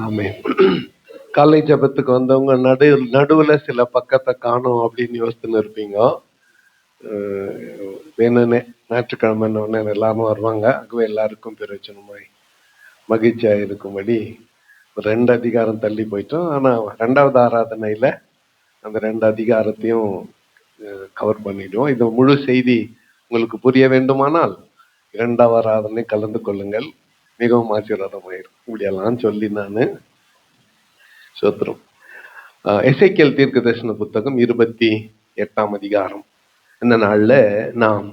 ஆமே. காலை ஜபத்துக்கு வந்தவங்க நடுவுல சில பக்கத்தை காணோம் அப்படின்னு யோசிச்சுன்னு இருப்பீங்க. வேணும்னே ஞாயிற்றுக்கிழமை எல்லாரும் வருவாங்க. ஆகவே எல்லாருக்கும் பிரயோஜனமாய் மகிழ்ச்சியா இருக்கும்படி 2 அதிகாரம் தள்ளி போயிட்டோம். ஆனா 2வது ஆராதனையில அந்த 2 அதிகாரத்தையும் கவர் பண்ணிடுவோம். இந்த முழு செய்தி உங்களுக்கு புரிய வேண்டுமானால் 2வது ஆராதனை கலந்து கொள்ளுங்கள். மிகவும் ஆசீர்வாதமாயிரும். இப்படியெல்லாம் சொல்லி நான் சோத்திரம். எசேக்கியேல் தீர்க்க தரிசன புத்தகம் 28ஆம் அதிகாரம் இந்த நாள்ல நாம்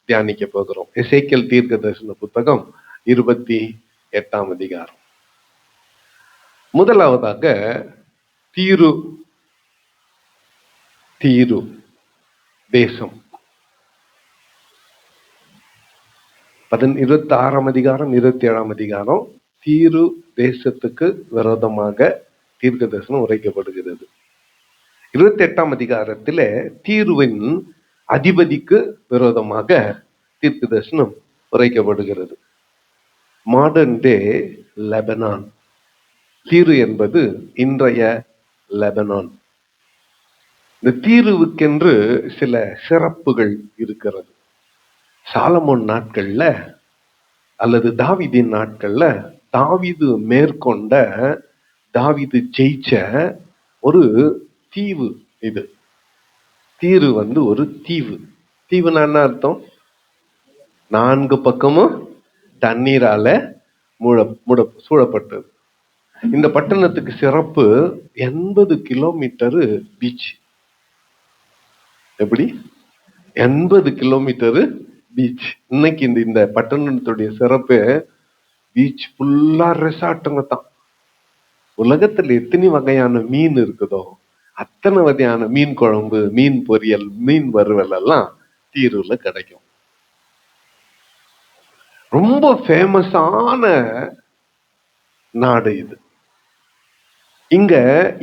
தியானிக்க போகிறோம். எசேக்கியேல் தீர்க்க தரிசன புத்தகம் 28ஆம் அதிகாரம். முதலாவதாக தீரு தேசம். 26ஆம் அதிகாரம் 27ஆம் அதிகாரம் தீரு தேசத்துக்கு விரோதமாக தீர்க்க தரிசனம் உரைக்கப்படுகிறது. 28ஆம் அதிகாரத்தில தீருவின் அதிபதிக்கு விரோதமாக தீர்க்க தரிசனம் உரைக்கப்படுகிறது. Modern day Lebanon. தீரு என்பது இன்றைய லெபனான். இந்த தீருவுக்கென்று சில சிறப்புகள் இருக்கிறது. சாலமோன் நாட்கள்ல அல்லது தாவீதின் நாட்கள்ல தாவீது மேற்கொண்ட, தாவீது ஜெயிச்ச ஒரு தீவு இது. தீரு ஒரு தீவு. தீவுனா என்ன அர்த்தம்? 4 பக்கமும் தண்ணீரால சூழப்பட்டது. இந்த பட்டணத்துக்கு சிறப்பு 80 கிலோமீட்டரு பீச். எப்படி? 80 கிலோமீட்டரு பீச். இன்னைக்கு இந்த பட்டணத்துடைய சிறப்பு பீச் ஃபுல்லா ரெசார்ட்டுங்க தான். உலகத்துல எத்தனை வகையான மீன் இருக்குதோ அத்தனை வகையான மீன் குழம்பு, மீன் பொரியல், மீன் வறுவல் எல்லாம் தீருல கிடைக்கும். ரொம்ப ஃபேமஸான நாடு இது. இங்க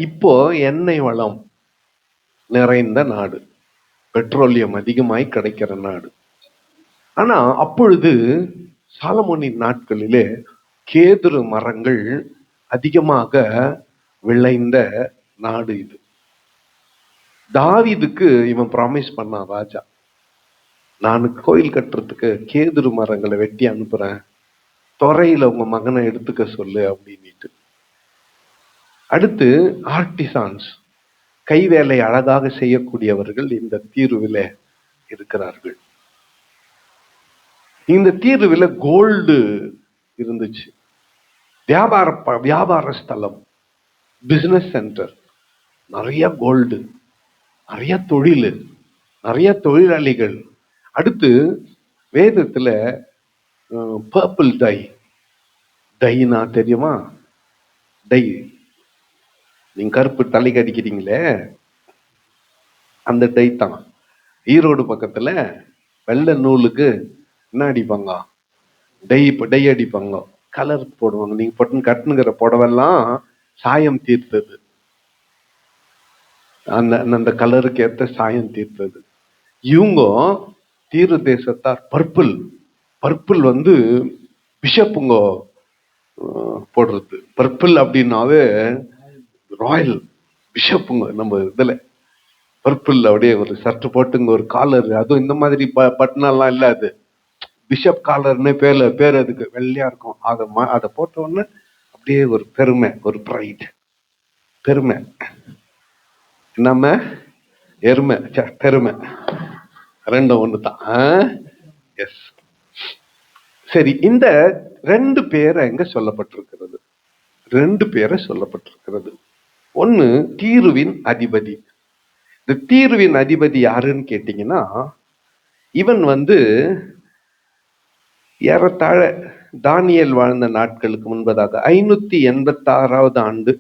இப்போ எண்ணெய் வளம் நிறைந்த நாடு, பெட்ரோலியம் அதிகமாய் கிடைக்கிற நாடு. ஆனா அப்பொழுது சாலமோனின் நாட்களிலே கேதுரு மரங்கள் அதிகமாக விளைந்த நாடு இது. தாவீதுக்கு இவன் ப்ராமிஸ் பண்ணான் ராஜா, நான் கோயில் கட்டுறதுக்கு கேதுரு மரங்களை வெட்டி அனுப்புறேன், துறையில உங்க மகனை எடுத்துக்க சொல்லு அப்படின்ட்டு. அடுத்து ஆர்டிசான்ஸ், கைவேலை அழகாக செய்யக்கூடியவர்கள் இந்த தீருவில இருக்கிறார்கள். இந்த தீருவில கோல்டு இருந்துச்சு. வியாபார ஸ்தலம், பிசினஸ் சென்டர், நிறைய கோல்டு, நிறைய தொழில், நிறைய தொழிலாளிகள். அடுத்து வேதத்துல பர்பிள் டைனா தெரியுமா? டை, நீங்க கருப்பு தலைக்கு அடிக்கிறீங்களே அந்த டை தான். ஈரோடு பக்கத்துல வெள்ளை நூலுக்கு என்ன அடிப்பாங்க? டை அடிப்பாங்க, கலர் போடுவாங்க. நீங்க பொட்டுன்னு கட்டுனுங்கிற புடவெல்லாம் சாயம் தீர்த்தது, அந்த கலருக்கு ஏற்ற சாயம் தீர்த்தது. இவங்க தீரு தேசத்தார் பர்பிள் பிஷப்புங்க போடுறது. பர்பிள் அப்படின்னாவே ராயல் பிஷப்புங்க. நம்ம இதுல பர்பிள் அப்படியே ஒரு சர்ட் போட்டுங்க, ஒரு காலர், அதுவும் இந்த மாதிரி பட்டனெல்லாம் இல்ல, அது பிஷப் காலர்னு பேர் அதுக்கு. வெள்ளையா இருக்கும். அதை போட்ட உடனே அப்படியே ஒரு பெருமை, ஒரு ப்ரைட், பெருமை. நம்ம எருமை பெருமை ரெண்டும் ஒண்ணுதான். எஸ், சரி. இந்த 2 பேரை எங்க சொல்லப்பட்டிருக்கிறது? 2 பேரை சொல்லப்பட்டிருக்கிறது. ஒண்ணு தீருவின் அதிபதி. இந்த தீருவின் அதிபதி யாருன்னு கேட்டீங்கன்னா, இவன் ஏறத்தாழ தானியேல் வாழ்ந்த நாட்களுக்கு முன்பதாக 586வது ஆண்டு,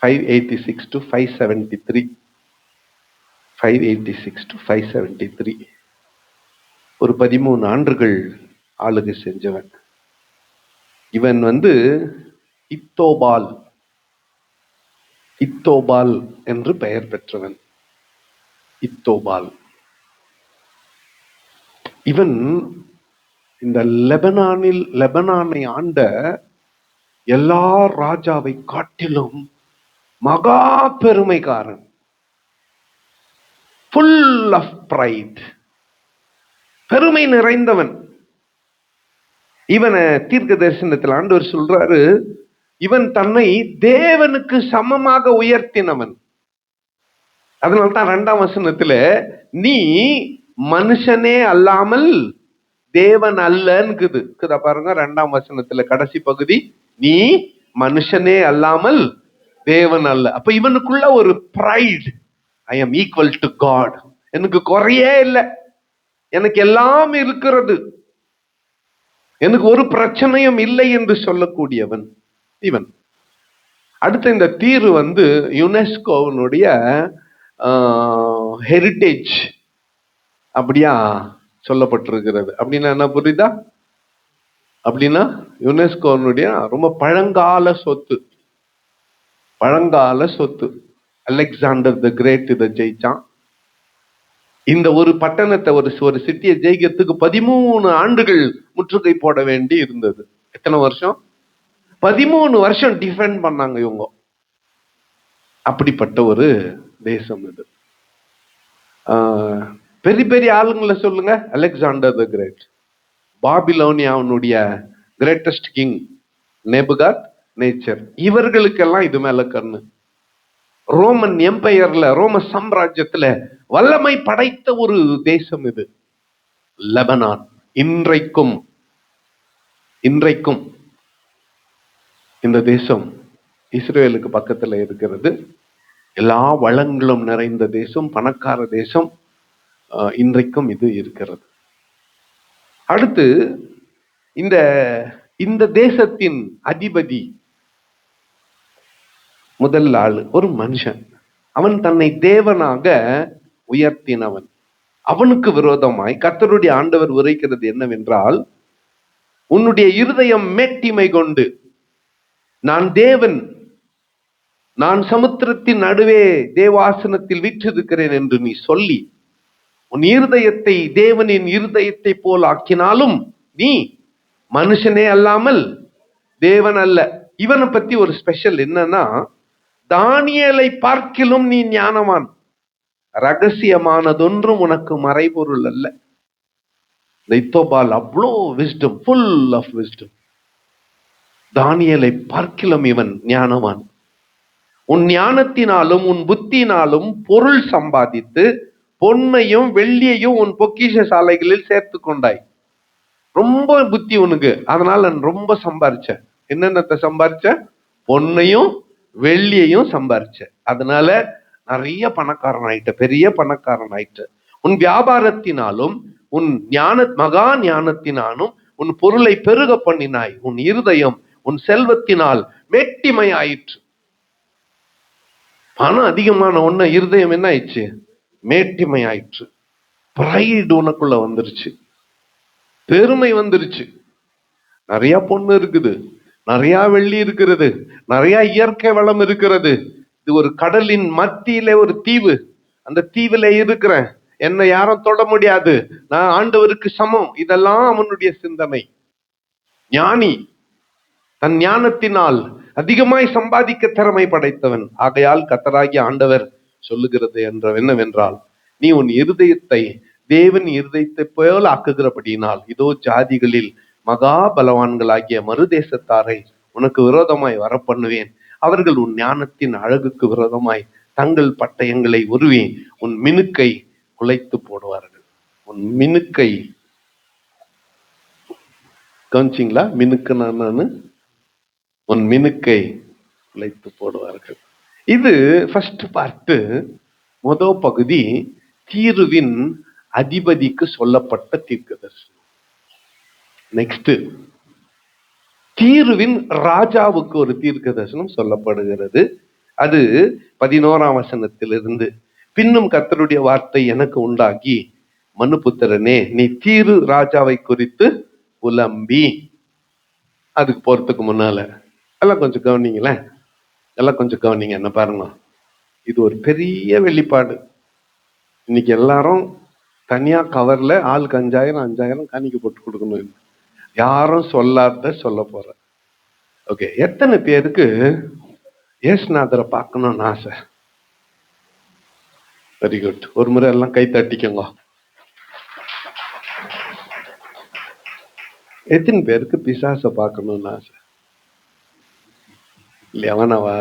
586 to 573, 586 to 573, ஒரு 13 ஆண்டுகள் ஆளுகை செஞ்சவன். இவன் இத்தோபால் என்று பெயர் பெற்றவன். இத்தோபால் இவன் இந்த லெபனானை ஆண்ட எல்லா ராஜாவை காட்டிலும் மகா பெருமைக்காரன், full of pride, பெருமை நிறைந்தவன். இவனை தீர்க்க தரிசனத்தில் ஆண்டவர் சொல்றாரு, இவன் தன்னை தேவனுக்கு சமமாக உயர்த்தினவன். அதனால்தான் 2ஆம் வசனத்துல நீ மனுஷனே அல்லாமல் தேவன் அல்லன்னுக்குது. பாருங்க 2ஆம் வசனத்துல கடைசி பகுதி, நீ மனுஷனே அல்லாமல் தேவன் அல்ல. அப்ப இவனுக்குள்ள ஒரு pride, I am equal to God, எனக்கு குறையே இல்லை, எனக்கு எல்லாம் இருக்கிறது, எனக்கு ஒரு பிரச்சனையும் இல்லை என்று சொல்லக்கூடியவன் இவன். அடுத்த இந்த தீரு யுனெஸ்கோவினுடைய ஹெரிட்டேஜ் அப்படியா சொல்லப்பட்டிருக்கிறது. அப்படின்னா என்ன புரியுதா? அப்படின்னா யுனெஸ்கோனுடைய ரொம்ப பழங்கால சொத்து, பழங்கால சொத்து. அலெக்சாண்டர் தி கிரேட் இதை ஜெயிச்சான். இந்த ஒரு பட்டணத்தை, ஒரு சிட்டியை ஜெயிக்கிறதுக்கு 13 ஆண்டுகள் முற்றுகை போட வேண்டி இருந்தது. எத்தனை வருஷம்? 13 வருஷம் டிஃபெண்ட் பண்ணாங்க இவங்க. அப்படிப்பட்ட ஒரு தேசம் இது. பெரிய பெரிய ஆளுங்களை சொல்லுங்க. அலெக்சாண்டர் தி கிரேட், பாபிலோனியாவுடைய கிரேட்டஸ்ட் கிங் நேபுகாத் நேச்சர், இவர்களுக்கெல்லாம் இது மேல கண்ணு. ரோமன் எம்பையர்ல, ரோம சாம்ராஜ்யத்துல வல்லமை படைத்த ஒரு தேசம் இது லெபனான். இன்றைக்கும் இந்த தேசம் இஸ்ரேலுக்கு பக்கத்துல இருக்கிறது. எல்லா வளங்களும் நிறைந்த தேசம், பணக்கார தேசம். இன்றைக்கும் இது இருக்கிறது. அடுத்து இந்த தேசத்தின் அதிபதி, முதல் ஆள் ஒரு மனுஷன். அவன் தன்னை தேவனாக உயர்த்தினவன். அவனுக்கு விரோதமாய் கர்த்தருடைய ஆண்டவர் உரைக்கிறது என்னவென்றால், உன்னுடைய இருதயம் மேட்டிமை கொண்டு நான் தேவன், நான் சமுத்திரத்தின் நடுவே தேவாசனத்தில் வீற்றிருக்கிறேன் என்று நீ சொல்லி உன் இருதயத்தை தேவனின் இருதயத்தை போல் ஆக்கினாலும் நீ மனுஷனே அல்லாமல் தேவன் அல்ல. இவனை பத்தி ஒரு ஸ்பெஷல் என்னன்னா, தானியேலை பார்க்கிலும் நீ ஞானவான், ரகசியமானதொன்றும் உனக்கு மறைபொருள் அல்ல. இத்தோபால் அவ்வளோ விஸ்டம், ஃபுல் ஆஃப் விஸ்டம். தானியேலை பார்க்கிலும் இவன் ஞானவான். உன் ஞானத்தினாலும் உன் புத்தினாலும் பொருள் சம்பாதித்து பொன்னையும் வெள்ளியையும் உன் பொக்கிஷ சாலைகளில் சேர்த்து கொண்டாய். ரொம்ப புத்தி உனக்கு, அதனால நான் ரொம்ப சம்பாரிச்ச. என்னென்னத்தை சம்பாரிச்ச? பொன்னையும் வெள்ளியையும் சம்பாரிச்ச. அதனால நிறைய பணக்காரன் ஆயிட்ட, பெரிய பணக்காரன் ஆயிட்ட. உன் வியாபாரத்தினாலும் உன் மகா ஞானத்தினாலும் உன் பொருளை பெருக பண்ணினாய். உன் இருதயம் உன் செல்வத்தினால் மேட்டிமை ஆயிற்று. பணம் அதிகமான ஒண்ணு இருதயம் என்ன ஆயிடுச்சு? மேட்டிமை ஆயிற்று. பிரைடு உனக்குள்ள வந்துருச்சு, பெருமை வந்துருச்சு. நிறைய பொண்ணு இருக்குது, நிறைய வெள்ளி இருக்கிறது, நிறைய இயற்கை வளம் இருக்கிறது. இது ஒரு கடலின் மத்தியில ஒரு தீவு, அந்த தீவுல இருக்கிறேன், என்னை யாரும் தொட முடியாது, நான் ஆண்டவருக்கு சமம். இதெல்லாம் அவனுடைய சிந்தனை. ஞானி தன் ஞானத்தினால் அதிகமாய் சம்பாதிக்க திறமை படைத்தவன். ஆகையால் கர்த்தராகிய ஆண்டவர் சொல்லுகிறது என்னவென்றால், நீ உன் இருதயத்தை தேவன் இருதயத்தை போல ஆக்குகிறபடியினால் இதோ ஜாதிகளில் மகா பலவான்களாகிய மறுதேசத்தாரை உனக்கு விரோதமாய் வரப்பண்ணுவேன். அவர்கள் உன் ஞானத்தின் அழகுக்கு விரோதமாய் தங்கள் பட்டயங்களை உருவேன், உன் மினுக்கை குலைத்து போடுவார்கள். உன் மினுக்கை கவனிச்சிங்களா? மினுக்கு நான் உன் மினுக்கை குலைத்து போடுவார்கள். இது ஃபர்ஸ்ட் பார்ட், முதல் பகுதி. தீருவின் அதிபதிக்கு சொல்லப்பட்ட தீர்க்கதரிசனம். நெக்ஸ்ட், தீருவின் ராஜாவுக்கு ஒரு தீர்க்கதரிசனம் சொல்லப்படுகிறது. அது 11ஆம் வசனத்திலிருந்து, பின்னும் கர்த்தருடைய வார்த்தை எனக்கு உண்டாகி, மனுபுத்திரனே, நீ தீரு ராஜாவை குறித்து புலம்பி. அதுக்கு போறதுக்கு முன்னால எல்லாம் கொஞ்சம் கவனிங்களேன், எல்லாம் கொஞ்சம் கவனிங்க. என்ன பாருங்க, இது ஒரு பெரிய வெளிப்பாடு. இன்னைக்கு எல்லாரும் தனியா கவர்ல ஆளுக்கு 5000 5000 காணிக்க போட்டு கொடுக்கணும். யாரும் சொல்லாத சொல்ல போற ஓகே, எத்தனை பேருக்கு ஏசுநாதரை பார்க்கணும்னு ஆசை? Very good. ஒரு முறை எல்லாம் கை தட்டிக்கோங்க. எத்தனை பேருக்கு பிசாசை பார்க்கணும்னு ஆசை? இல்லையா? வேணாவா?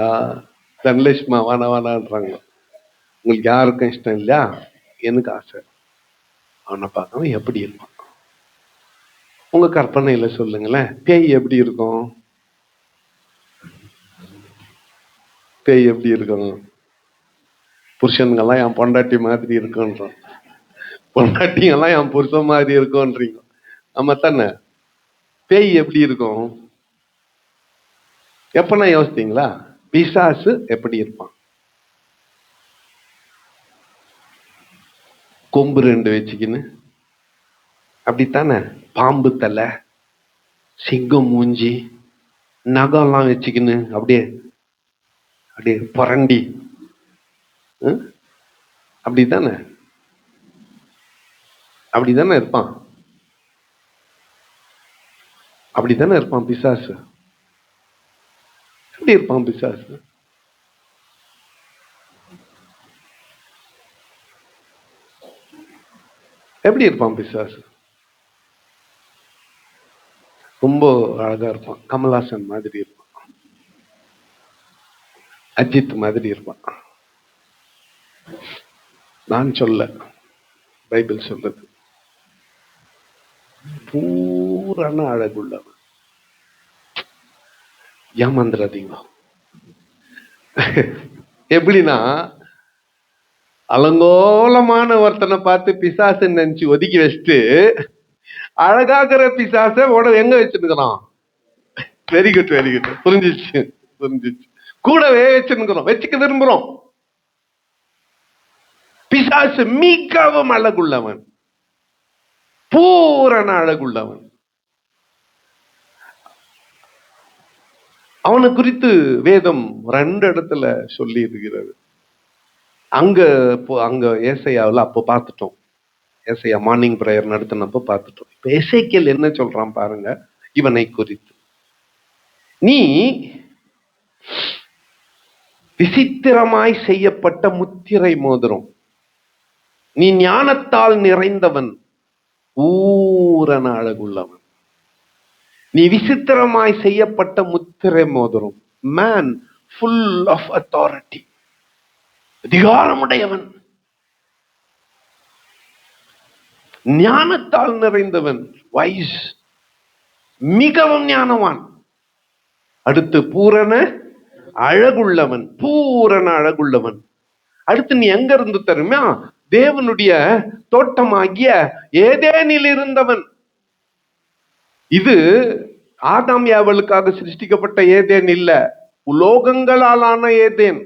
தனலட்சுமா வேணான்றாங்க. உங்களுக்கு யாருக்கும் இஷ்டம் இல்லையா? எனக்கு ஆசை. அவனை பார்க்கணும். எப்படி இருப்பான்? உங்க கற்பனையில சொல்லுங்களேன். பேய் எப்படி இருக்கும்? பேய் எப்படி இருக்கும்? புருஷனுங்கெல்லாம் என் பொண்டாட்டி மாதிரி இருக்குன்றோம், பொண்டாட்டிங்கெல்லாம் என் புருஷன் மாதிரி இருக்கும்ன்றீங்க. ஆமா தானே? பேய் எப்படி இருக்கும்? எப்பனா யோசித்தீங்களா? பிசாசு எப்படி இருப்பான்? கொம்பு 2 வச்சுக்கின்னு, அப்படித்தானே? பாம்பு தலை, சிங்கம் மூஞ்சி, நகம்லாம் வச்சுக்கின்னு அப்படியே அப்படியே புரண்டி, அப்படித்தானே? அப்படித்தானே இருப்பான்? அப்படித்தானே இருப்பான் பிசாசு? எப்படி இருப்பான் பிசாசு? எப்படி இருப்பான் பிசாசு? ரொம்ப அழகா இருப்பான். கமல்ஹாசன் மாதிரி இருப்பான், அஜித் மாதிரி இருப்பான். நான் சொல்ல, பைபிள் சொல்றது. பூரண அழகுள்ளவன். ஏமாந்துடாதீங்க. எப்படின்னா, அலங்கோலமான ஒருத்தனை பார்த்து பிசாசு நினைச்சு ஒதுக்கி வச்சுட்டு அழகாகிற பிசாச எங்க வச்சுருக்கிறோம்? Very good, very good. புரிஞ்சிச்சு, புரிஞ்சிச்சு. கூடவே வச்சுருக்கிறோம், வச்சுக்க விரும்புறோம். பிசாசு மிகவும் அழகுள்ளவன், பூரண அழகுள்ளவன். அவனை குறித்து வேதம் 2 இடத்துல சொல்லி இருக்கிறது. அங்க ஏசாயாவில் அப்போ பார்த்துட்டோம். ஏசாயா மார்னிங் பிரேயர் நடத்தினப்போ பார்த்துட்டோம். இப்ப எசேக்கியேல் என்ன சொல்றான் பாருங்க இவனை குறித்து. நீ விசித்திரமாய் செய்யப்பட்ட முத்திரை மோதிரம், நீ ஞானத்தால் நிறைந்தவன், பூரண அழகுள்ளவன். நீ விசித்திரமாய் செய்யப்பட்ட முத்திரை மோதிரம், மேன் ஃபுல் ஆஃப் அத்தாரிட்டி, அதிகாரமுடையவன், ஞானத்தால் நிறைந்தவன், வைஸ், மிகவும் ஞானவான். அடுத்து பூரண அழகுள்ளவன், பூரண அழகுள்ளவன். அடுத்து நீ எங்க இருந்து தெரியுமா? தேவனுடைய தோட்டமாகிய ஏதேனில் இருந்தவன். இது ஆதாம் ஏவாளுக்காக சிருஷ்டிக்கப்பட்ட ஏதேன் இல்ல, உலோகங்களாலான ஏதேன்.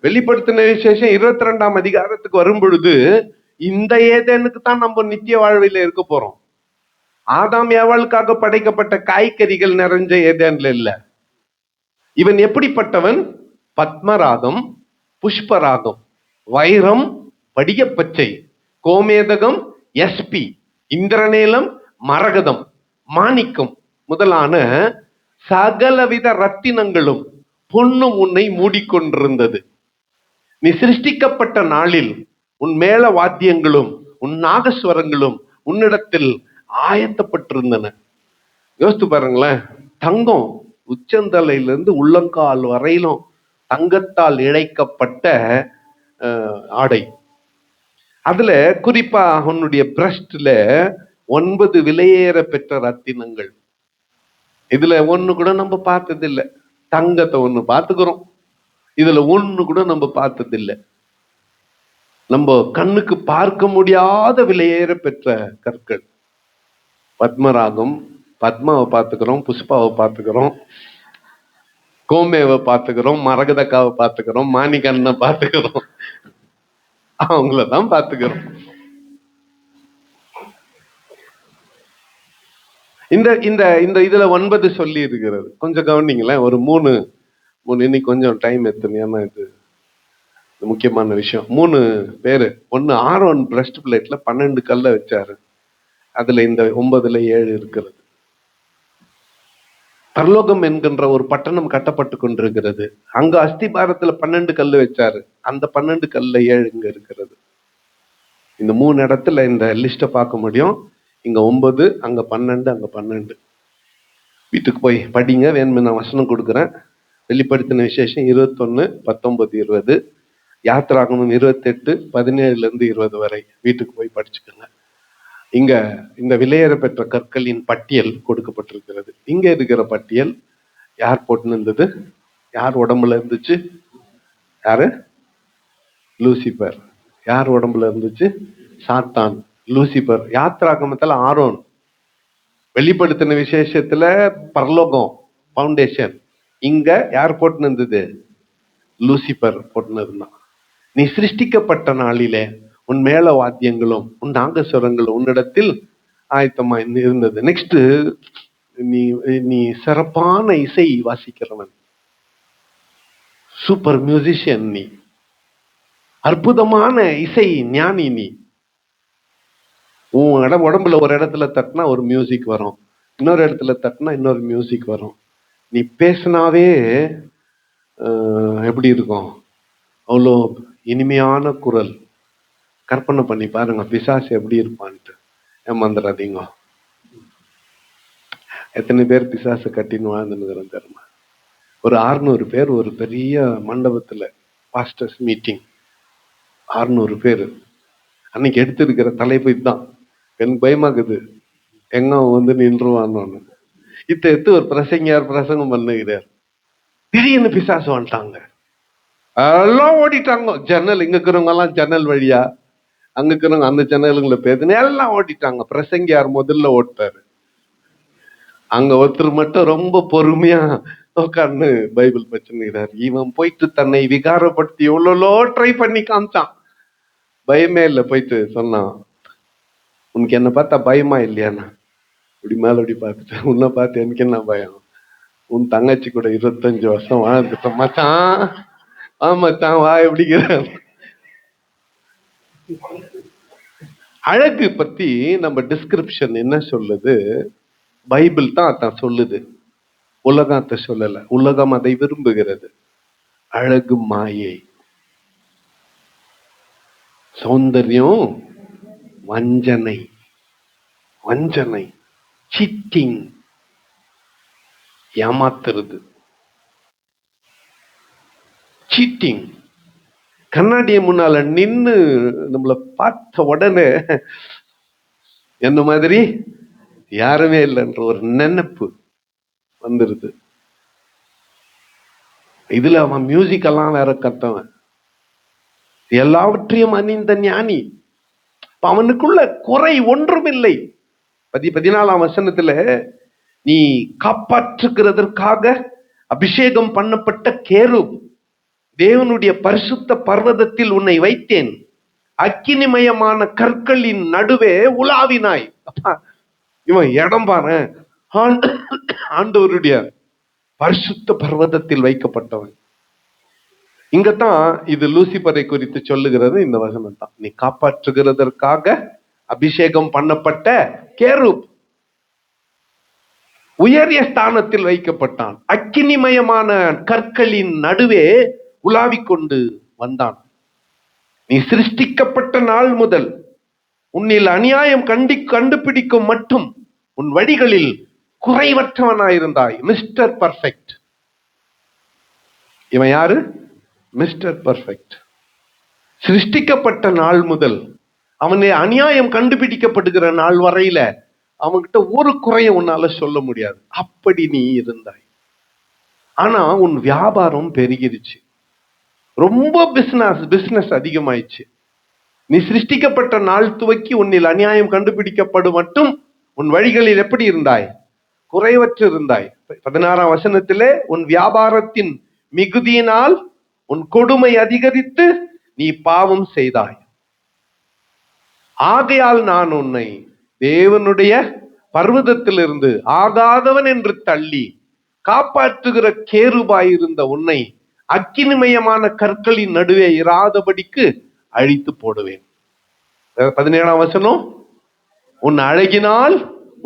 வெளிப்படுத்தின விசேஷம் 22ஆம் அதிகாரத்துக்கு வரும் பொழுது இந்த ஏதேனுக்கு தான் நம்ம நித்திய வாழ்வில் இருக்க போறோம். ஆதாம் ஏவாளுக்காக படைக்கப்பட்ட காய்கறிகள் நிறைஞ்ச ஏதேன்ல இல்ல. இவன் எப்படிப்பட்டவன்? பத்மராகம், புஷ்பராகம், வைரம், வடிகப்பச்சை, கோமேதகம், எஸ்பி, இந்திரநீலம், மரகதம், மாணிக்கம் முதலான சகலவித ரத்தினங்களும் பொன்னும் உன்னை மூடிக்கொண்டிருந்தது. நீ சிருஷ்டிக்கப்பட்ட நாளில் உன் மேல வாத்தியங்களும் உன் நாகஸ்வரங்களும் உன்னிடத்தில் ஆயத்தப்பட்டிருந்தன. யோசித்து பாருங்களேன். தங்கம் உச்சந்தலையிலிருந்து உள்ளங்கால் வரையிலும் தங்கத்தால் இழைக்கப்பட்ட ஆடை. அதுல குறிப்பா உன்னுடைய பிரஸ்ட்ல 9 விலையேற பெற்ற ரத்தினங்கள். இதுல ஒண்ணு கூட நம்ம பார்த்தது இல்லை. தங்கத்தை ஒண்ணு பார்த்துக்கிறோம், இதுல ஒண்ணு கூட நம்ம பார்த்தது இல்லை. நம்ம கண்ணுக்கு பார்க்க முடியாத விலையேற பெற்ற கற்கள். பத்மராகம், பத்மாவை பார்த்துக்கிறோம், புஷ்பாவை பார்த்துக்கிறோம், கோமேவை பார்த்துக்கிறோம், மரகதக்காவை பார்த்துக்கிறோம், மாணிக்கண்ணை பார்த்துக்கிறோம், அவங்களதான் பார்த்துக்கிறோம். இந்த இந்த இந்த இதுல 9 சொல்லி இருக்கிறது. கொஞ்சம் கவனிங்களேன். ஒரு 3 இன்னைக்கு கொஞ்சம் டைம் எத்தனையான இது முக்கியமான விஷயம். 3 பேரு. ஒன்னு ஆரோன் பிரஸ்ட் பிளேட்ல 12 கல்ல வச்சாரு. அதுல இந்த 9ல 7 இருக்கிறது. பரலோகம் என்கின்ற ஒரு பட்டணம் கட்டப்பட்டு கொண்டிருக்கிறது. அங்க அஸ்திபாரத்துல 12 கல்லு வச்சாரு. அந்த 12 கல்ல 7 இங்க இருக்கிறது. இந்த 3 இடத்துல இந்த லிஸ்ட பார்க்க முடியும். இங்க 9, அங்க 12, அங்க 12. வீட்டுக்கு போய் படிங்க, வேணுமே நான் வசனம் கொடுக்குறேன். வெளிப்படுத்தின விசேஷம் 21, 19, 20, யாத்திராகமம் 28, 17 20 வரை வீட்டுக்கு போய் படிச்சுக்கோங்க. இங்க இந்த விலையேற பெற்ற கற்களின் பட்டியல் கொடுக்கப்பட்டிருக்கிறது. இங்க இருக்கிற பட்டியல் யார் போட்டுன்னு இருந்தது? யார் உடம்புல இருந்துச்சு? யாரு? லூசிபர். யார் உடம்புல இருந்துச்சு? சாத்தான். லூசிபர். யாத்திராகமத்துல ஆரோன். வெளிப்படுத்தின விசேஷத்துல பரலோகம் பவுண்டேஷன். இங்க யார் போட்டுன்னு இருந்தது? லூசிபர் போட்டுன்னு இருந்தான். நீ சிருஷ்டிக்கப்பட்ட நாளிலே உன் மேல வாத்தியங்களும் உன் நாகஸ்வரங்களும் உன்னிடத்தில் ஆயத்தமா இருந்தது. நெக்ஸ்ட், நீ நீ சிறப்பான இசை வாசிக்கிறவன், சூப்பர் மியூசிஷியன், நீ அற்புதமான இசை ஞானி. நீ உன் உடம்புல ஒரு இடத்துல தட்டினா ஒரு மியூசிக் வரும், இன்னொரு இடத்துல தட்டினா இன்னொரு மியூசிக் வரும். நீ பேசினாவே எப்படி இருக்கும்? அவ்வளோ இனிமையான குரல். கற்பனை பண்ணி பாருங்க பிசாசு எப்படி இருப்பான்ட்டு. ஏமாந்துடாதீங்க. எத்தனை பேர் பிசாசு கட்டின்னு வாழ்ந்துன்னு தெரியுமா? ஒரு 600 பேர் ஒரு பெரிய மண்டபத்துல பாஸ்டர்ஸ் மீட்டிங். 600 பேர். அன்னைக்கு எடுத்திருக்கிற தலைப்பு இதுதான். எனக்கு பயமாக்குது, எங்க வந்து நின்றுவான்னு. எடுத்து ஒரு பிரசங்கியார் பிரசங்கம் பண்ணுகிறார். திடீர்னு பிசாசு வந்துட்டாங்க, எல்லாம் ஓடிட்டாங்க. ஜன்னல் இங்க இருக்கிறவங்க எல்லாம் ஜன்னல் வழியா, அங்க இருக்கிறவங்க அந்த ஜன்னலுங்களை பேசுன்னு எல்லாம் ஓடிட்டாங்க. பிரசங்கியார் முதல்ல ஓட்டாரு. அங்க ஒருத்தர் மட்டும் ரொம்ப பொறுமையா உட்கார்ந்து பைபிள் படிச்சுக்கிறார். இவன் போயிட்டு தன்னை விகாரப்படுத்தி எவ்வளோ ட்ரை பண்ணி காமிச்சான். பயமே இல்லை. போயிட்டு சொன்னான், உனக்கு என்ன பார்த்தா பயமா இல்லையாண்ணா? இப்படி மேல அப்படி பார்த்துட்டேன். உன்னை பார்த்து எனக்கு என்ன பயம்? உன் தங்கச்சி கூட 25 வருஷம் வாழ்ந்துட்டோம் மச்சான். மச்சான் வா எப்படிங்கிறார். அழகு பத்தி நம்ம டிஸ்கிரிப்ஷன் என்ன சொல்லுது? பைபிள் தான் அதான் சொல்லுது, உலகம் அதை சொல்லல. உலகம் அதை விரும்புகிறது. அழகு மாயை, சௌந்தர்யம் வஞ்சனை. வஞ்சனை, சீட்டிங், ஏமாத்துறது, சீட்டிங். கண்ணாடிய முன்னால நின்னு நம்மளை பார்த்த உடனே என்ன மாதிரி யாருமே இல்லைன்ற ஒரு நினைப்பு வந்துருது. இதுல அவன் மியூசிக் எல்லாம் வேற கத்தவன், எல்லாவற்றையும் அணிந்த ஞானி. அவனுக்குள்ள குறை ஒன்றும் இல்லை. 14ஆம் வசனத்துல, நீ காப்பாற்றுகிறதற்காக அபிஷேகம் பண்ணப்பட்ட கேருப், தேவனுடைய பரிசுத்த பர்வதத்தில் உன்னை வைத்தேன், அக்கினிமயமான கற்களின் நடுவே உலாவினாய். இவன் இடம் பாரு, ஆண்டவருடைய பரிசுத்த பர்வதத்தில் வைக்கப்பட்டவன். இங்கதான் இது லூசிபரை குறித்து சொல்லுகிறது. இந்த வசனம் தான், நீ காப்பாற்றுகிறதற்காக அபிஷேகம் பண்ணப்பட்ட கேருப் உயரிய ஸ்தானத்தில் வைக்கப்பட்டான். அக்கினிமயமான கற்களின் நடுவே உலாவிக் கொண்டு வந்தான். நீ சிருஷ்டிக்கப்பட்ட நாள் முதல் உன்னில் அநியாயம் கண்டுபிடிக்கும் மட்டும் உன் வழிகளில் குறைவற்றவனாயிருந்தாய். Mister perfect. இவன் யாரு? Mister perfect. சிருஷ்டிக்கப்பட்ட நாள் முதல் அவனை அநியாயம் கண்டுபிடிக்கப்படுகிற நாள் வரையில அவன்கிட்ட ஒரு குறைய உன்னால சொல்ல முடியாது. அப்படி நீ இருந்தாய். ஆனா உன் வியாபாரம் பெருகிருச்சு, ரொம்ப பிசினஸ் அதிகமாயிடுச்சு. நீ சிருஷ்டிக்கப்பட்ட நாள் துவக்கி உன்னில் அநியாயம் கண்டுபிடிக்கப்படும் மட்டும் உன் வழிகளில் எப்படி இருந்தாய்? குறைவற்று இருந்தாய். 16ஆம் வசனத்திலே, உன் வியாபாரத்தின் மிகுதியினால் உன் கொடுமை அதிகரித்து நீ பாவம் செய்தாய். ஆகையால் நான் உன்னை தேவனுடைய பர்வதத்திலிருந்து ஆகாதவன் என்று தள்ளி காப்பாற்றுகிற கேருபாயிருந்த உன்னை அக்கினிமயமான கற்களின் நடுவே இராதபடிக்கு அழித்து போடுவேன். 17ஆம் வசனம், உன் அழகினால்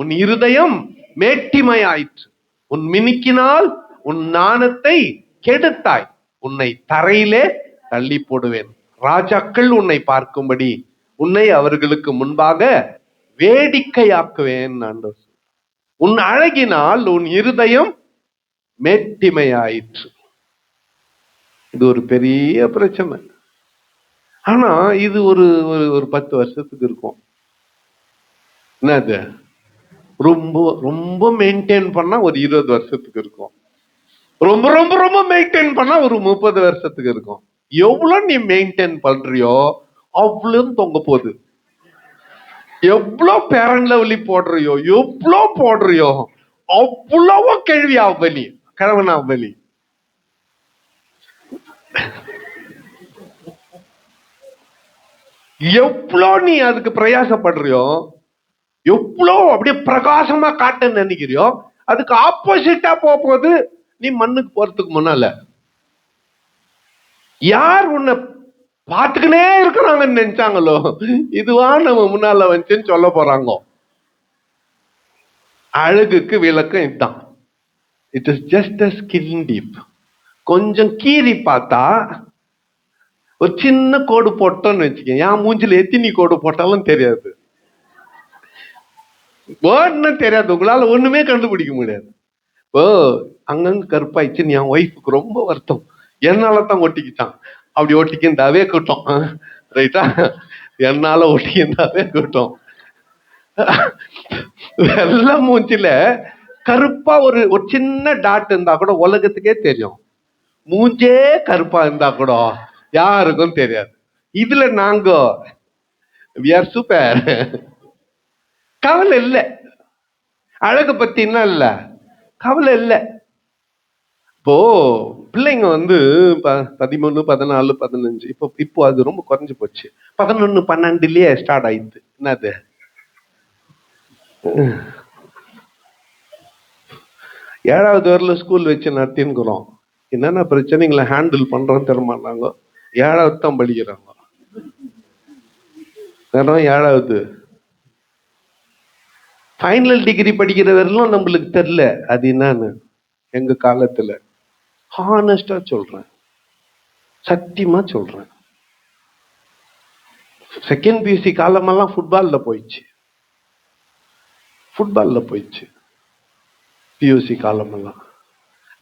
உன் இருதயம் மேட்டிமையாயிற்று. உன் மினுக்கினால் உன் ஞானத்தை கெடுத்தாய், உன்னை தரையிலே தள்ளி போடுவேன். ராஜாக்கள் உன்னை பார்க்கும்படி உன்னை அவர்களுக்கு முன்பாக வேடிக்கையாக்குவேன். உன் அழகினால் உன் இருதயம் மேட்டிமையாயிற்று. இது ஒரு பெரிய பிரச்சனை. ஆனா இது ஒரு ஒரு 10 வருஷத்துக்கு இருக்கும். என்னது ரொம்ப ரொம்ப மெயின்டைன் பண்ணா ஒரு 20 வருஷத்துக்கு இருக்கும். ரொம்ப ரொம்ப ரொம்ப மெயின்டைன் பண்ணா ஒரு 30 வருஷத்துக்கு இருக்கும். எவ்வளவு நீ மெயின்டைன் பண்றியோ அவ்வளவு தொங்க போகுது. எவ்வளவு பேரன் லெவலி போடுறியோ, எவ்வளவு போடுறியோ அவ்வளவோ கேள்வி ஆவலி, கிழவன் ஆவலி. எவ்வளோ நீ அதுக்கு பிரயாசப்படுறியோ, எவ்வளோ அப்படியே பிரகாசமா காட்ட நினைக்கிறியோ, அதுக்கு ஆப்போசிட்டா போகுது. நீ மண்ணுக்கு போறதுக்கு முன்னால யார் உன்னை பார்த்துக்கினே இருக்கிறாங்கன்னு நினைச்சாங்களோ, இதுவா நம்ம முன்னால வந்துன்னு சொல்ல போறாங்க. அழகுக்கு விளக்கம் இதுதான். It is just a skin deep. கொஞ்சம் கீறி பார்த்தா ஒரு சின்ன கோடு போட்டோன்னு வச்சுக்க, என் மூஞ்சில எத்தினி கோடு போட்டாலும் தெரியாது, தெரியாது, உங்களால ஒண்ணுமே கண்டுபிடிக்க முடியாது. ஓ அங்கங்க கருப்பாயிடுச்சுன்னு என் ஒய்ஃபுக்கு ரொம்ப வருத்தம். என்னாலதான் ஒட்டிக்கிட்டான். அப்படி ஒட்டிக்கிந்தாவே கூட்டம், ரைட்டா? என்னால ஒட்டிக்கிந்தாவே கூட்டம். வெள்ள மூஞ்சில கருப்பா ஒரு சின்ன டாட் இருந்தா கூட உலகத்துக்கே தெரியும். மூஞ்சே கருப்பா இருந்தா கூட யாருக்கும் தெரியாது. இதுல நாங்க சூப்பர், கவலை இல்லை. அழகு பத்தி என்ன இல்ல, கவலை இல்லை. இப்போ பிள்ளைங்க 13, 14, 15, இப்போ அது ரொம்ப குறைஞ்சு போச்சு. 11, 12லயே ஸ்டார்ட் ஆயிடுது. என்னது 7வது வரல ஸ்கூல் வச்சு நடத்தின்னுக்குறோம். என்னென்ன பிரச்சனைகளை ஹேண்டில் பண்றோம் தெரியுமாட்டாங்க. 7வது தான் படிக்கிறாங்க. 7வது ஃபைனல் டிகிரி படிக்கிற வரலும் நம்மளுக்கு தெரியல அது என்னன்னு. எங்க காலத்துல ஹானஸ்டா சொல்றேன், சத்தியமா சொல்றேன், செகண்ட் பியூசி காலமெல்லாம் ஃபுட்பால்ல போயிடுச்சு. பியூசி காலமெல்லாம்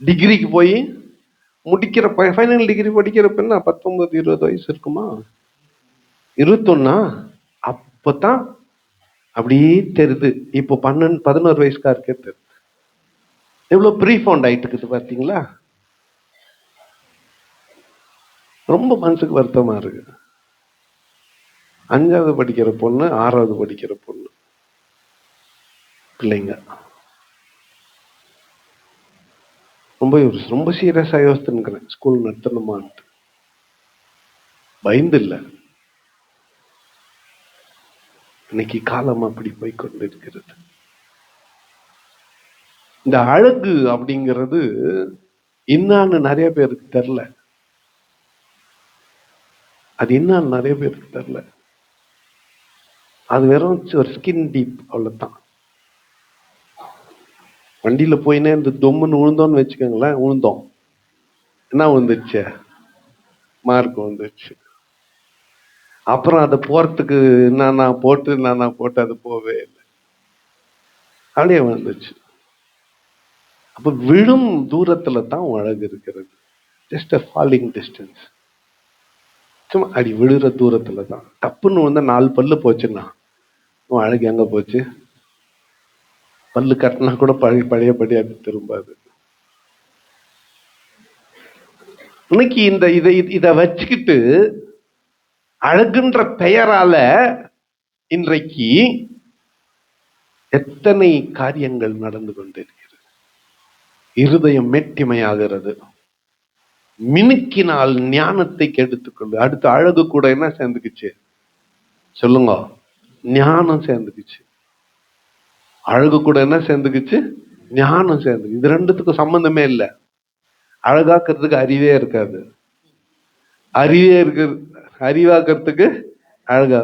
டிகிரிக்கு போய் முடிக்கிற ஃபைனல் டிகிரி படிக்கிறப்ப 19, 20 வயசு இருக்குமா, 21. அப்பதான் அப்படியே தெரியுது. இப்போ 12, 11 வயசுக்காருக்கே தெரியுது. எவ்வளவு ப்ரீஃபவுண்ட் ஆயிட்டு இருக்குது பாத்தீங்களா? ரொம்ப மனசுக்கு வருத்தமா இருக்கு. 5வது படிக்கிற பொண்ணு, 6வது படிக்கிற பொண்ணு பிள்ளைங்க ரொம்ப சீரியஸா யோசித்துக்கிறேன். ஸ்கூல் நடத்தணுமான்ட்டு பயந்து இல்ல. இன்னைக்கு காலம் அப்படி போய்கொண்டிருக்கிறது. இந்த அழகு அப்படிங்கிறது என்னன்னு நிறைய பேருக்கு தெரியல. அது என்னன்னு நிறைய பேருக்கு தெரியல. அது வெறும் ஒரு ஸ்கின் டீப், அவ்வளவுதான். வண்டியில போயினே இந்த தொம்முன்னு விழுந்தோன்னு வச்சுக்கோங்களேன், விழுந்தோம், என்ன விழுந்துச்சு, மார்க் வந்துச்சு. அப்புறம் அதை போறதுக்கு என்னன்னா போட்டு அது போவே இல்லை, அப்படியே வந்துச்சு. அப்ப விழும் தூரத்துல தான் அழகு இருக்கிறது. Just a falling distance. சும்மா அடி விழுற தூரத்துல தான். தப்புன்னு வந்து 4 பல்லு போச்சுன்னா அழகு எங்க போச்சு? பல்லு கட்டினா கூட பழையபடி அது திரும்பாது. இன்னைக்கு இத வச்சுக்கிட்டு அழகுன்ற பெயரால இன்றைக்கு எத்தனை காரியங்கள் நடந்து கொண்டிருக்கிறது. இருதயம் மேட்டிமையாகிறது, மினுக்கினால் ஞானத்தை கெடுத்துக்கொண்டு. அடுத்து அழகு கூட என்ன சேர்ந்துக்குச்சு சொல்லுங்க? ஞானம் சேர்ந்துக்குச்சு. அழகு கூட என்ன சேர்ந்துக்குச்சு? ஞானம் சேர்ந்து. இது ரெண்டுத்துக்கும் சம்பந்தமே இல்லை. அழகாக்குறதுக்கு அறிவே இருக்காது, அறிவே இருக்கு அறிவாக்குறதுக்கு அழகா.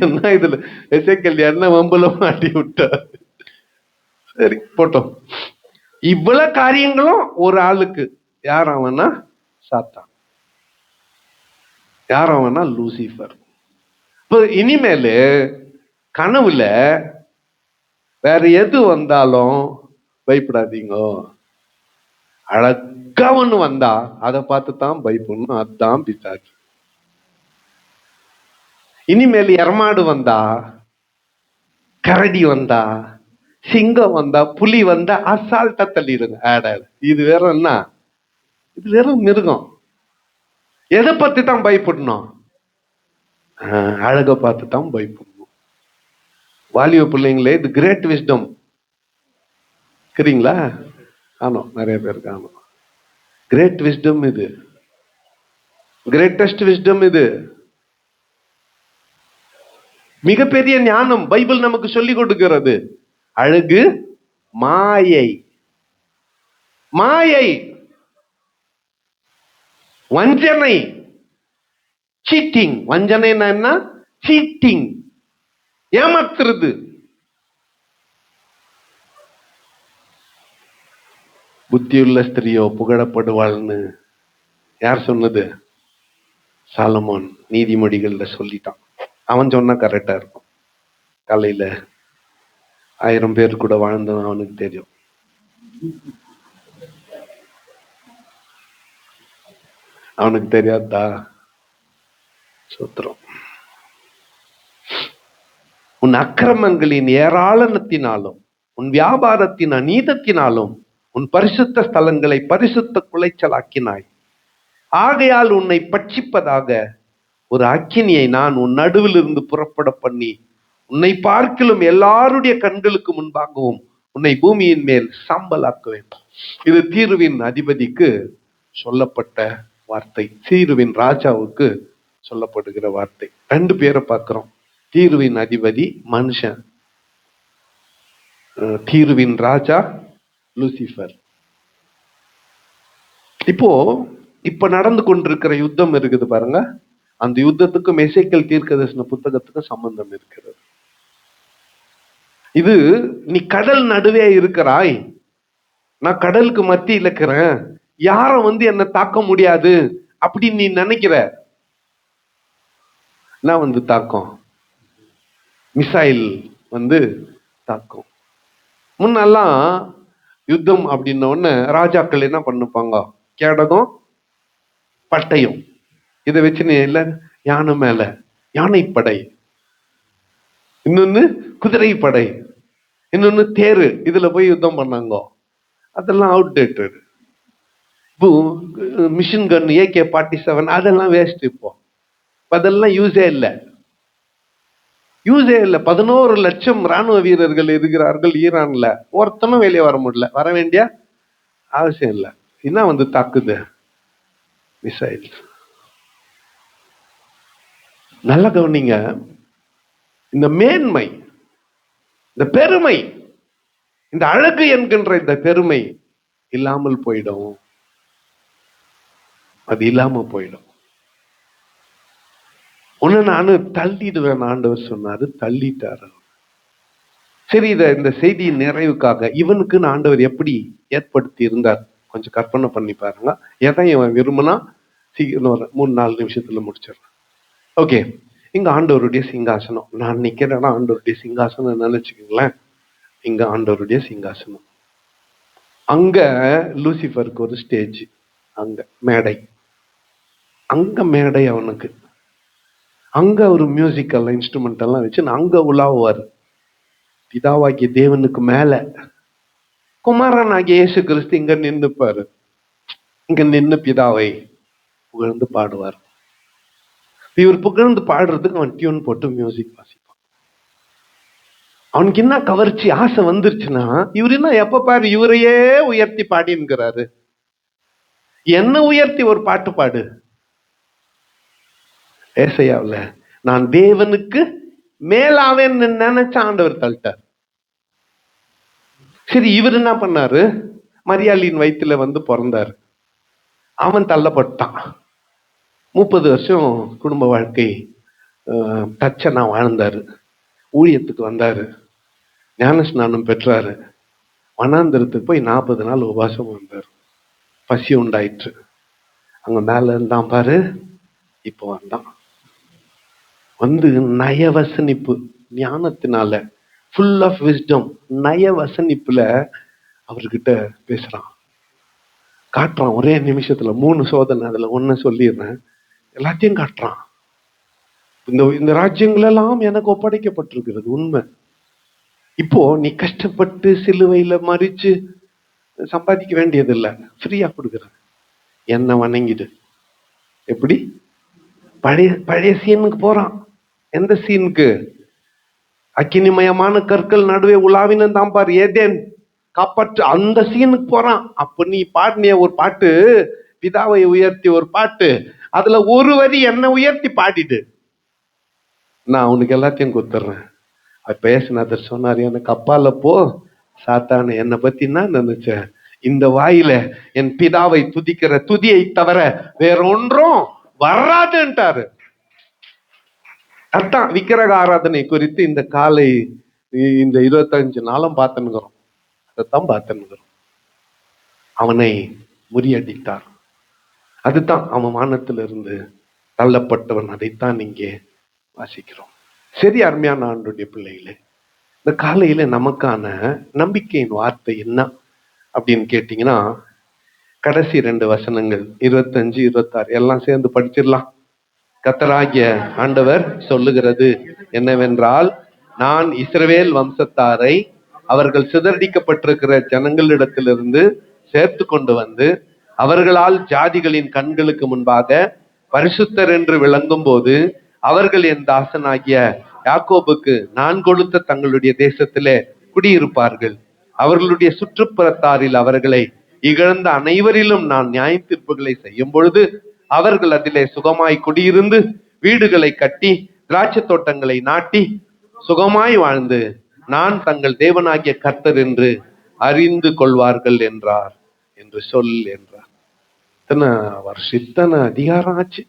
என்ன இதுல எசேக்கியேல் என்ன வம்புல மாட்டி விட்டார். சரி போட்டோம். இவ்வளவு காரியங்களும் ஒரு ஆளுக்கு. யார் அவனா? சாத்தான். யார் அவனா? லூசிஃபர். இப்ப இனிமேலு கனவுல வேற எது வந்தாலும் பயப்படாதீங்க. அழகா ஒண்ணு வந்தா அதை பார்த்து தான் பயப்படணும். அதுதான் பிசாசு. இனிமேல் எரமாடு வந்தா, கரடி வந்தா, சிங்கம் வந்தா, புலி வந்தா அசால்ட்டா தள்ளிடுங்க. இது வேற என்ன? இது வெறும் மிருகம். எதை பத்தி தான் பயப்படணும்? அழக பார்த்து தான் பயப்படணும். வாலிப பிள்ளைங்களே, இது கிரேட் விஸ்டம். சரிங்களா? ஆனோ நிறைய பேர் காணும். கிரேட் விஸ்டம் இது. கிரேட்டஸ்ட் விஸ்டம் இது. மிகப்பெரிய ஞானம் பைபிள் நமக்கு சொல்லி கொடுக்கிறது. அழகு மாயை. மாயை, வஞ்சனை, சீட்டிங். வஞ்சனை என்ன? சீட்டிங், ஏமாத்துறது. புத்தியுள்ள ஸ்திரியோ புகழப்படுவாள்னு யார் சொன்னது? சாலமோன் நீதிமொழிகள்ல சொல்லிட்டான். அவன் சொன்னா கரெக்டா இருக்கும். காலையில 1000 பேர் கூட வாழ்ந்தவன் அவனுக்கு தெரியும். அவனுக்கு தெரியாதா? சூத்திரம். உன் அக்கிரமங்களின் ஏராளத்தினாலும் உன் வியாபாரத்தின் அநீதத்தினாலும் உன் பரிசுத்த ஸ்தலங்களை பரிசுத்த குலைச்சலாக்கினாய். ஆகையால் உன்னை பட்சிப்பதாக ஒரு அக்கினியை நான் உன் நடுவில் இருந்து புறப்பட பண்ணி உன்னை பார்க்கிலும் எல்லாருடைய கண்களுக்கு முன்பாகவும் உன்னை பூமியின் மேல் சாம்பலாக்குவேன். இது தீருவின் அதிபதிக்கு சொல்லப்பட்ட வார்த்தை. தீருவின் ராஜாவுக்கு சொல்லப்படுகிற வார்த்தை. 2 பேரை பார்க்கிறோம். தீருவின் அதிபதி மனுஷன், தீருவின் ராஜா லூசிஃபர். இப்ப நடந்து கொண்டிருக்கிற யுத்தம் இருக்குது பாருங்க. அந்த யுத்தத்துக்கும் எசேக்கியேல் தீர்க்கதரிசன புத்தகத்துக்கும் சம்பந்தம் இருக்கிறது. இது நீ கடல் நடுவே இருக்கிறாய், நான் கடலுக்கு மத்தியில் இருக்கிறேன், யாரும் என்ன தாக்க முடியாது அப்படின்னு நீ நினைக்கிற. நான் தாக்கம், மிசைல் தாக்கும். முன்னெல்லாம் யுத்தம் அப்படின்ன உடனே ராஜாக்கள் என்ன பண்ணுப்பாங்க? கேடகம், பட்டயம், இதை வச்சு நீ இல்ல யானை மேல யானைப்படை, இன்னொன்னு குதிரை படை, இன்னொன்னு தேரு, இதுல போய் யுத்தம் பண்ணாங்க. அதெல்லாம் அவுடேட்டட். இப்போ மிஷின் கன் AK-47 அதெல்லாம் வேஸ்ட். இப்போ அதெல்லாம் யூஸே இல்லை. 11 லட்சம் ராணுவ வீரர்கள் இருக்கிறார்கள் ஈரான்ல. ஒருத்தனும் வெளியே வர முடியல. வர வேண்டிய அவசியம் இல்லை. என்ன தாக்குது? மிசைல். நல்ல கவனிங்க. இந்த மேன்மை, இந்த பெருமை, இந்த அழகு என்கின்ற இந்த பெருமை இல்லாமல் போயிடும். அது இல்லாம போயிடும். ஒன்னு நானு தள்ளிடுவேன் ஆண்டவர் சொன்னாரு, தள்ளிட்டாரு. சரி, இந்த செய்தியின் நிறைவுக்காக இவனுக்கு ஆண்டவர் எப்படி ஏற்படுத்தி இருந்தார் கொஞ்சம் கற்பனை பண்ணி பாருங்க. எதை இவன் விரும்பினா சீக்கிரம் 3-4 நிமிஷத்துல முடிச்சிடறான். ஓகே, இங்க ஆண்டவருடைய சிங்காசனம். நான் நிக்கிறேன்னா ஆண்டவருடைய சிங்காசனம் நினைச்சுக்கீங்களேன். இங்க ஆண்டவருடைய சிங்காசனம், அங்க லூசிஃபருக்கு ஒரு ஸ்டேஜ், அங்க மேடை, அங்க மேடை அவனுக்கு, அங்க ஒரு மியூசிக்கல் இன்ஸ்ட்ருமெண்ட் எல்லாம் வச்சு அங்க உலாவுவார். பிதாவாகிய தேவனுக்கு மேல குமாரன் ஆகிய இயேசு கிறிஸ்து இங்க நின்னுப்பாரு. இங்க நின்று பிதாவை புகழ்ந்து பாடுவார். இவர் புகழ்ந்து பாடுறதுக்கு அவன் டியூன் போட்டு மியூசிக் வாசிப்பான். அவனுக்கு என்ன கவர்ச்சி, ஆசை வந்துருச்சுன்னா இவர் என்ன எப்ப பாரு இவரையே உயர்த்தி பாடிங்கிறாரு. என்ன உயர்த்தி ஒரு பாட்டு பாடு. ஏசாயாவுல நான் தேவனுக்கு மேலாவேன்னு நினைச்ச ஆண்டவர் தள்ளிட்டார். சரி, இவர் என்ன பண்ணாரு? மரியாளின் வயிற்றுல பிறந்தாரு. அவன் தள்ளப்பட்டான். 30 வருஷம் குடும்ப வாழ்க்கை தச்சனா வாழ்ந்தாரு, ஊழியத்துக்கு வந்தாரு, ஞான ஸ்நானம் பெற்றாரு, வனாந்திரத்துக்கு போய் 40 நாள் உபவாசம் வந்தார். பசி உண்டாயிற்று. அங்க மேல இருந்தான் பாரு, இப்போ வந்தான். வந்து நயவசனிப்பு, ஞானத்தினால, ஃபுல் ஆஃப் விஸ்டம், நயவசனிப்புல அவர்கிட்ட பேசுறான், காட்டுறான். ஒரே நிமிஷத்துல 3 சோதனை, அதுல ஒண்ணு சொல்லிடுறேன், எல்லாத்தையும் காட்டுறான். இந்த ராஜ்யங்கள் எல்லாம் எனக்கு ஒப்படைக்கப்பட்டிருக்கிறது, உண்மை. இப்போ நீ கஷ்டப்பட்டு சிலுவையில மறிச்சு சம்பாதிக்க வேண்டியது இல்லை, ஃப்ரீயா கொடுக்குற. என்ன வணங்கிடு. எப்படி? பழைய சீனுக்கு போறான். எந்த சீனுக்கு? அக்கினிமயமான கற்கள் நடுவே உலாவினன் தான் பாரு, ஏதேன் காப்பாற்று, அந்த சீனுக்கு போறான். அப்ப நீ பாடினிய ஒரு பாட்டு, பிதாவை உயர்த்தி ஒரு பாட்டு, அதுல ஒரு வரி என்ன உயர்த்தி பாடிடு, நான் அவனுக்கு எல்லாத்தையும் கொடுத்துட்றேன். பேசினாதர் சொன்னார், எனக்கு அப்பால போ சாத்தான, என்னை பத்தி நான் நினைச்சேன், இந்த வாயில என் பிதாவை துதிக்கிற துதியை தவிர வேற ஒன்றும் வராதுன்ட்டாரு. அதான் விக்கிரக ஆராதனை குறித்து இந்த காலை இந்த 25 நாளும் பார்த்துன்னுக்கிறோம். அதைத்தான் பார்த்துன்னுக்கிறோம். அவனை முறியடித்தார். அதுதான் அவன் வானத்திலிருந்து தள்ளப்பட்டவன். அதைத்தான் இங்கே வாசிக்கிறோம். சரி, அருமையான ஆண்டுடைய பிள்ளைகளே, இந்த காலையில நமக்கான நம்பிக்கையின் வார்த்தை என்ன அப்படின்னு கேட்டீங்கன்னா, கடைசி 2 வசனங்கள் 25, 26 எல்லாம் சேர்ந்து படிச்சிடலாம். கர்த்தராகிய ஆண்டவர் சொல்லுகிறது என்னவென்றால், நான் இஸ்ரவேல் வம்சத்தாரை அவர்கள் சிதறடிக்கப்பட்டிருக்கிற ஜனங்களிடத்திலிருந்து சேர்த்து கொண்டு வந்து, அவர்களால் ஜாதிகளின் கண்களுக்கு முன்பாக பரிசுத்தர் என்று விளங்கும் போது, அவர்கள் என் தாசனாகிய யாக்கோபுக்கு நான் கொடுத்த தங்களுடைய தேசத்திலே குடியிருப்பார்கள். அவர்களுடைய சுற்றுப்புறத்தாரில் அவர்களை இகழ்ந்த அனைவரிலும் நான் நியாய தீர்ப்புகளை செய்யும் பொழுது, அவர்கள் அதிலே சுகமாய் குடியிருந்து வீடுகளை கட்டி திராட்சை தோட்டங்களை நாட்டி சுகமாய் வாழ்ந்து நான் தங்கள் தேவனாகிய கர்த்தர் என்று அறிந்து கொள்வார்கள் என்றார் என்று சொல் என்றார். இத்தனை அதிகாரம் ஆச்சு.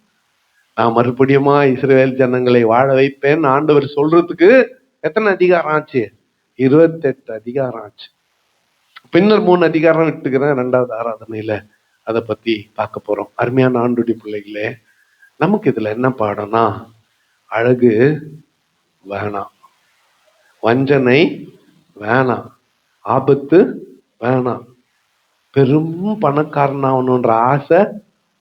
நான் மறுபடியுமா இஸ்ரவேல் ஜனங்களை வாழ வைப்பேன் ஆண்டவர் சொல்றதுக்கு எத்தனை அதிகாரம் ஆச்சு? 28 அதிகாரம் ஆச்சு. பின்னர் 3 அதிகாரம் விட்டுக்கிறேன், 2வது ஆராதனையில அதை பத்தி பார்க்க போறோம். அருமையான ஆண்டுடைய பிள்ளைகளே, நமக்கு இதுல என்ன பாடம்னா, அழகு வேணாம், வஞ்சனை வேணாம், ஆபத்து வேணாம், பெரும் பணக்காரனாகணுன்ற ஆசை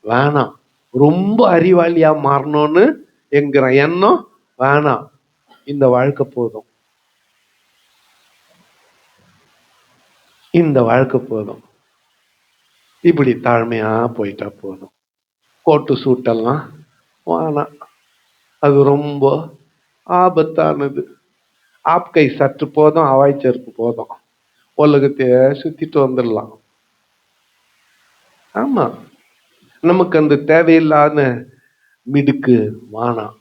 வேணாம், ரொம்ப அறிவாளியா மாறணும்னு என்கிற எண்ணம் வேணாம். இந்த வாழ்க்கை போதும், இந்த வாழ்க்கை போதும், இப்படி தாழ்மையா போயிட்டா போதும். கோட்டு சூட்டெல்லாம் வேணாம், அது ரொம்ப ஆபத்தானது. ஆப்கை சற்று போதும், அவாய்ச்சருக்கு போதும், உலகத்தைய சுத்திட்டு வந்துடலாம். ஆமா, நமக்கு அந்த தேவையில்லாத மிடுக்கு வேணாம்,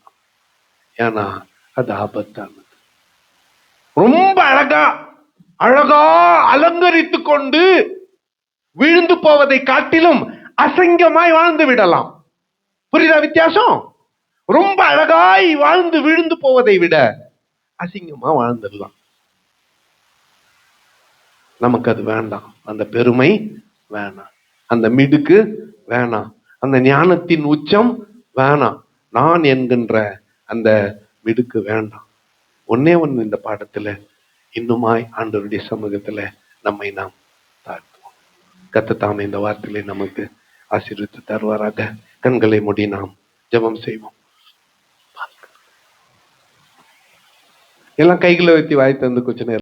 ஏன்னா அது ஆபத்தானது. ரொம்ப அழகா அலங்கரித்து கொண்டு விழுந்து போவதை காட்டிலும் அசங்கமாய் வாழ்ந்து விடலாம். புரியுதா வித்தியாசம்? ரொம்ப அழகாய் வாழ்ந்து விழுந்து போவதை விட அசிங்கமா வாழ்ந்துடலாம். நமக்கு அது வேண்டாம். அந்த பெருமை வேணாம், அந்த மிடுக்கு வேணாம், அந்த ஞானத்தின் உச்சம் வேணாம், நான் என்கின்ற அந்த மிடுக்கு வேண்டாம். ஒன்னே ஒண்ணு, இந்த பாடத்துல இன்னுமாய் ஆண்டவருடைய சமூகத்துல நம்மை நாம் தாழ்த்துவோம். கர்த்தர் தாமே இந்த வார்த்தையிலே நமக்கு ஆசீர்வதித்து தருவாராக. கண்களை மூடி நாம் ஜெபம் செய்வோம். எல்லாம் கைகளை வைத்து வாய் தந்து கொஞ்ச நேரம்